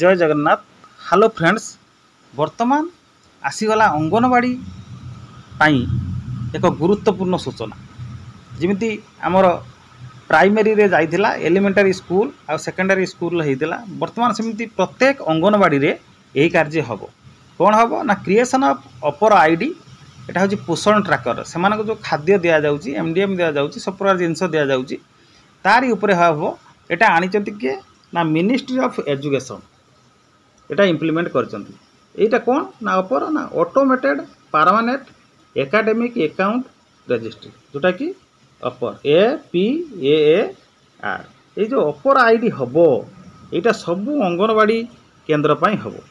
जय Jagannath. Hello friends, वर्तमान आसीगला अंगनवाड़ी पाई एक गुरुत्वपूर्ण सूचना। जमिति आमर प्राइमरी रे जाइथिला एलिमेंटरी स्कूल आ सेकेंडरी स्कूल होइतिला, वर्तमान सेमिति प्रत्येक अंगनवाड़ी रे यही कार्य हबो। कौन हबो ना क्रिएशन ऑफ अपर आईडी। एटा होची पोषण ट्रैकर। सेमानको जो खाद्य दिया जाउची, एमडीएम दिया जाउची, सब प्रकार जिंस दिया जाउची, तारी उपरे हबो। एटा आनिचंती के ना ministry of education Etah implement करचंती। एटा कौन ना अपर ना automated permanent academic account registry, जोटा कि अपर APAAR। ये जो अपर आईडी हबो एटा सबू अंगनवाड़ी केंद्र पाई हबो।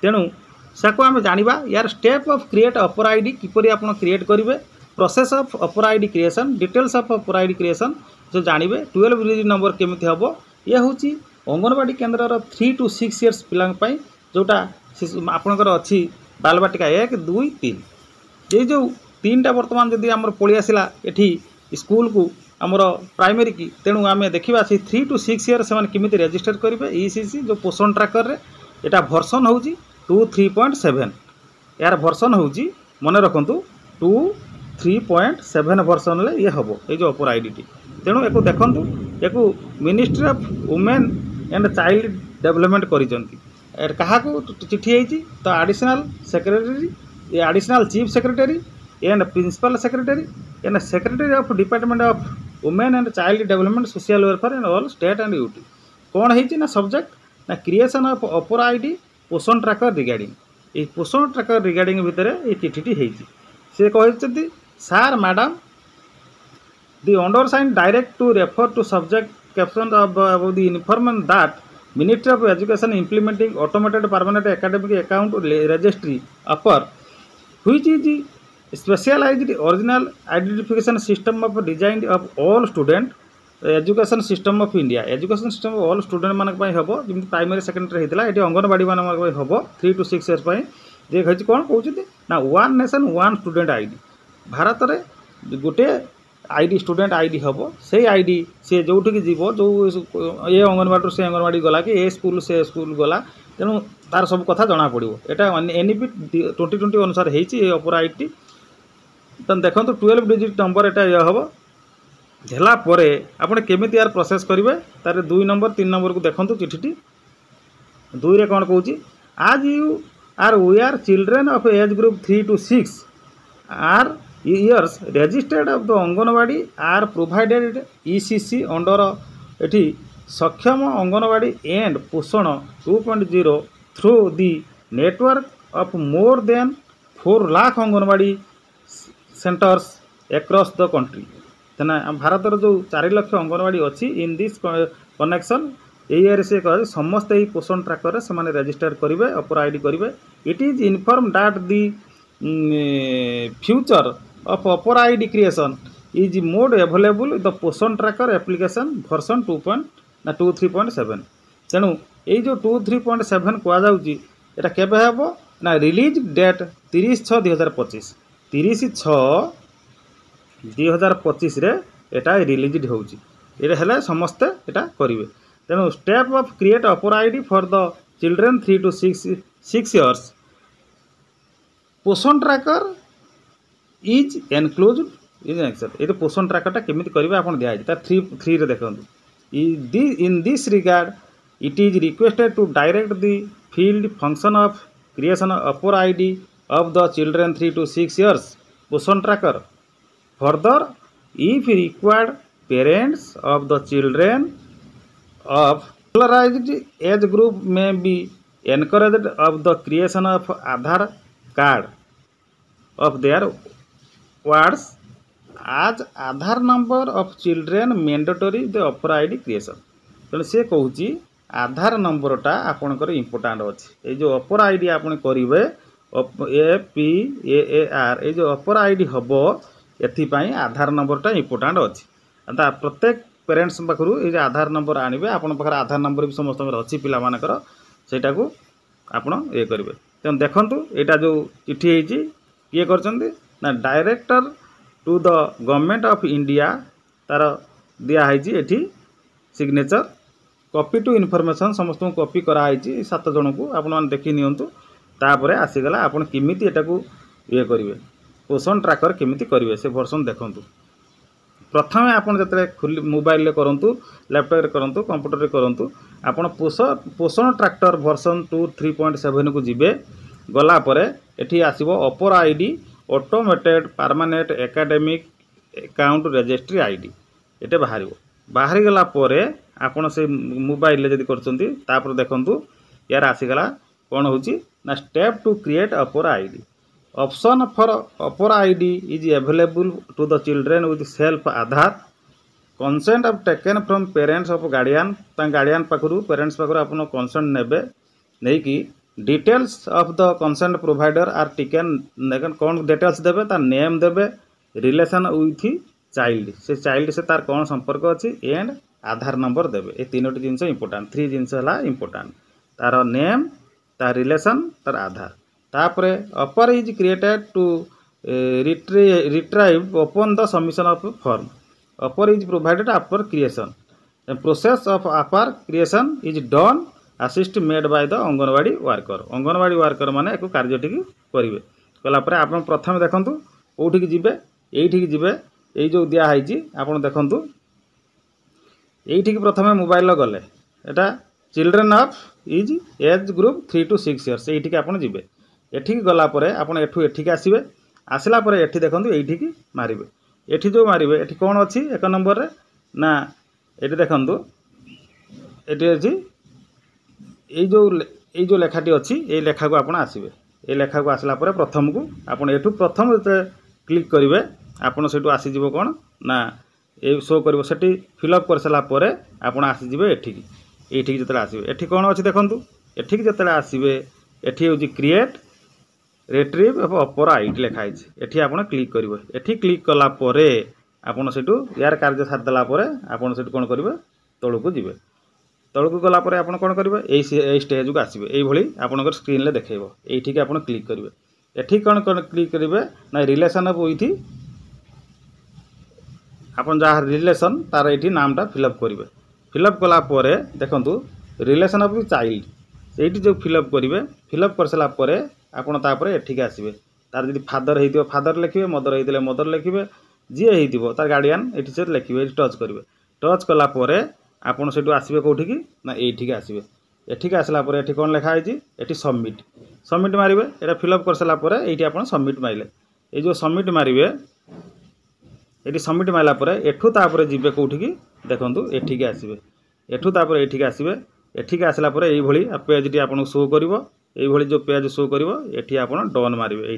तेणु साको आम जानिबा यार step of create APAR ID किपरि आपण क्रिएट करिवे, process of APAR ID creation, details of APAR ID creation जो जानिबे। 12 डिजिट नंबर केमिति हबो, ये होची अंगनवाड़ी केन्द्र 3 to 6 इयर्स पिलांग पाई, जोटा आपणकर अच्छी बालबाटिका 1, 2, 3। ये जो 3टा वर्तमान जदि आमर पळि आसिला एठी स्कूल को आमर प्राइमरी की, तेणु आम देखा 3 to 6 इयर्स से केमिति रजिस्टर करेंगे। ECC जो पोषण ट्रैकर रे एटा वर्सन होची 2.3.7। यार वर्सन होची मन रखंतु 2.3.7 वर्सन ले ये हबो ये जो अपर आईडी टी। तेणु एको देखंतु, एको ministry of women and child development करिसंती। कहा को चिट्ठी आईची तो additional secretary, additional chief secretary and principal secretary and secretary of department of women and child development social welfare and all state and UT. कौन है ना सब्जेक्ट ना creation of APAR ID Poshan tracker regarding. ये Poshan tracker regarding भितर ये चिट्ठी होती। से कहते सार madam the undersigned direct to refer to subject caption of the information that Ministry of Education implementing automated permanent academic account registry upper, which is the specialized original identification system of designed of all student education system of India। education system of all student मानक पाई हबो, जेमति primary secondary हेतिला eighty anganwadi मानक पाई हबो 3 to 6 years पाई। जे कहछि कोन कहउछि ना one nation one student ID. Bharat रे गोटे ID student ID हम से ID सी जो जीव जो ये अंगनवाड़ी से अंगनवाड़ी गला कि ए स्कूल से स्कूल गला, तेणु तार सब कथा जना पड़ो। यहाँ NEP 2020 अनुसार होती अपर आईडी। तो देखो 12 डिजिट नंबर एटा हम है आपने केमी यार प्रोसेस करेंगे। तार 2 नंबर 3 नंबर को देखो चिठी 2 रे कौन कौच आज you are we are children of age group 3 to 6 are years registered of the anganwadi are provided ECC under एटी सक्षम अंगनवाड़ी एंड पोषण 2.0 through the network of more than 4 lakh anganwadi centres across the country। तेना भारत जो 4 लाख अंगनवाड़ी अच्छी इन दिस कनेक्शन ये से कह समस्त ही पोषण ट्रैकर से माने रजिस्टर करेंगे, अपर आईडी करेंगे। It is inform that the future of upper ID creation is mode available the पोषण ट्रैकर एप्लिकेशन वर्सन 2.3.7। तेणु ये जो 2.3.7 कहुच्छी एटा केबे हेबो ना रिलीज डेट 30/6/2025 30/6/2025 रे एटा रिलीज होउची। ये हेले समस्ते एटा करिवे। तेणु step of create APAR ID for the children 3 to 6 years Poshan tracker is enclose is except. ये पोषण ट्रैकरटा केमिति करिवे आपण दिया है 3 रे देखंतु। In this regard it is requested to direct the field function of creation APAR ID of the children 3 to 6 years Poshan tracker. Further if required parents of the children of polarized age group में be encouraged of the creation of Aadhaar card of their words आज Aadhaar number of children mandatory the APAR ID creation. तेणु से कहूँ आधार नंबरटा आपणकर important अच्छे। ये जो अपर ID आप करेंगे APAAR ये जो अपर आईडी हम एपाई आधार नंबरटा इम्पोर्टाट अच्छे। प्रत्येक पेरेंट्स पाखु ये आधार नंबर आणवे आप आधार नंबर भी समस्त अच्छी पाकर सेटा को आप ये करेंगे। तेणु देखूँ यहाँ जो चिठी होती किए कर ना director to the government of India तार दिया है सिग्नेचर कॉपी टू इनफॉरमेशन समस्त कॉपी कराई 7 जन को आपण देखी नियंतु तापर आसीगला आपण किमिति एटाकू ये करिवे पोषण ट्रैकर किमिति करिवे से वर्जन देखंतु। प्रथमे आपण जतरे खुली मोबाइल रे करंतु लैपटॉप रे करंतु कंप्यूटर रे करंतु आपण पोषण ट्रैक्टर वर्जन 2 3.7 को जिबे गला परे एठी आसीबो APAR ID automated permanent academic account registry ID एटे बाहरी गला परे आपण से मोबाइल रे जदी करचंती तापर देखंतु यार आसीगला कोन होची ना step to create APAR ID option for APAR ID is available to the children with self Aadhaar consent of taken from parents of guardian guardian पाखरु पेरेंट्स पाखरु आपण कंसेंट नेबे नै कि details of the consent provider are taken कौन details देबे ता name देबे रिलेशन विथ चाइल्ड से तार कौन संपर्क अच्छी एंड आधार नंबर देबे ए तीनोटी जिनस इंपोर्टेंट 3 जिनस हला इंपोर्टेंट तार नेम तार रिलेशन तार आधार तापरे APAR is created to retrieve open the submission of form APAR is provided after creation process of APAR creation is done assist made by the anganwadi worker माने एको कार्यटी करेंगे कला आप प्रथम देखंतु कोठी जिबे एठी जिबे ए जो दिया है आपन देखंतु एठी प्रथम मोबाइल गले एटा children of is as group 3 to 6 years एठी आपन जिबे एठी गला परे आपन एठू एठी आसीबे आसला परे एठी देखंतु एठी मारिबे एठी जो मारिबे एठी कोन अछि एक नंबर रे ना एठी देखंतु एठी अछि ए जो लेखाटी अच्छी ये लेखा को आपन आसीबे ए लेखा को आसला परे प्रथम को आपन एठू प्रथम जते क्लिक करिवे आपन सेटू आसी जिवो कोन ना ए शो करबो सेटी फिलअप कर सला परे आपन आसी जिवे एठी जते आसीबे एठी कोन अछि देखंतु एठी जते आसीबे एठी होजी क्रिएट रिट्रीव एफ अपर आईडी लेखा है एठी आपन क्लिक करिवे एठी क्लिक कला परे आपन सेटू यार कार्य साथ दला परे आपन सेटू कोन करिवे तळु को जिवे तळु को गला परे आपन कोन करिवे ए स्टेज को आसीबे एई भली आपनकर स्क्रीन ले देखेबो एठी के आपन क्लिक करिवे एठी कोन क्लिक करिवे ना रिलेशन ऑफ विथ आपन जहाँ रिलेशन तार एठी नामटा फिलअप करिवे फिलअप कला परे देखंतु रिलेशन ऑफ चाइल्ड एठी जो फिलअप करिवे फिलअप कर सला परे आपन तापरे एठी के आसीबे तार जदी फादर हेतिबो फादर लिखिबे मदर हेतिले मदर लिखिबे जी हेतिबो तार गार्डियन एठी से लिखिबे एठी टच करिवे टच कला परे आपन सेटू आसीबे कोठी की ना एठी के आसीबे एठी के आसला परे एठी कोन लेखा है एठी सबमिट मारिबे एटा फिलअप कर सला परे एठी आपन सबमिट माइले ए जो सबमिट मारिबे एठी सबमिट माइला परे एठू तापरे जिबे कोठी की देखंतु एठी के आसीबे एठू तापरे एठी के आसीबे एठी के आसला परे एई भली पेज टी आपन शो करिवो एई भली जो पेज शो करिवो एठी आपन डन मारिबे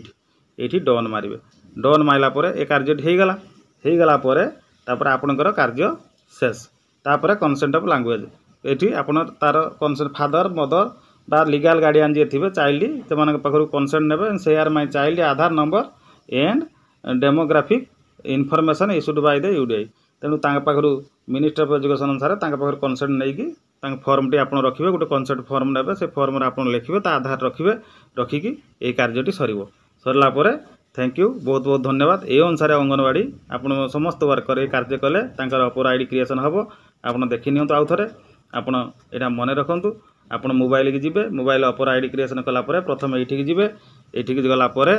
एठी डन मारिबे डन माइला परे ए कार्य हे गला परे तापरे आपनकर कार्य शेष तापरे कंसेंट ऑफ लैंग्वेज एठी आपन तार कंसेंट फादर मदर बा लीगल गार्डियन जे थिबे चाइल्ड सेमान पाखरु कंसेंट नेबे share my child Aadhaar number and demographic information issued by the UDI तेणु तांग पाखरु मिनिस्टर ऑफ एजुकेशन अनुसार तांग पाखरु कंसेंट नै कि तांग फॉर्म टी आपन रखिबे गोटे कंसेंट फॉर्म नेबे से फॉर्म रे आपन लिखिबे ता आधार रखिबे रखिकी ए कार्यटी सरिबो सरला परे थैंक यू बहुत बहुत धन्यवाद ए अनुसार अंगनवाड़ी आपन समस्त वर्कर ए कार्य कले तांकर अपर आईडी क्रिएशन हबो आपन देखि नियंतु आउ थरे आपन एटा मने रखंतु आपन मोबाइल की जिबे मोबाइल अपर आईडी क्रिएशन कला परे प्रथम एठी की जिबे एठी की गला परे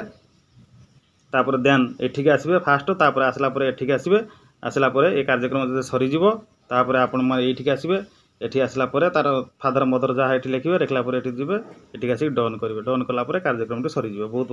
तापर देन एठी के आसीबे फास्ट तापर आसला परे एठी के आसीबे आसला परे ए कार्यक्रम जदि सरी जिवो तापर आपन मन एठी के आसीबे एठी आसला परे तार फादर मदर जहा एठी लिखिबे लिखला परे एठी जिबे एठी के आसी डन करिवे डन कला परे कार्यक्रम सरी जिवो बहुत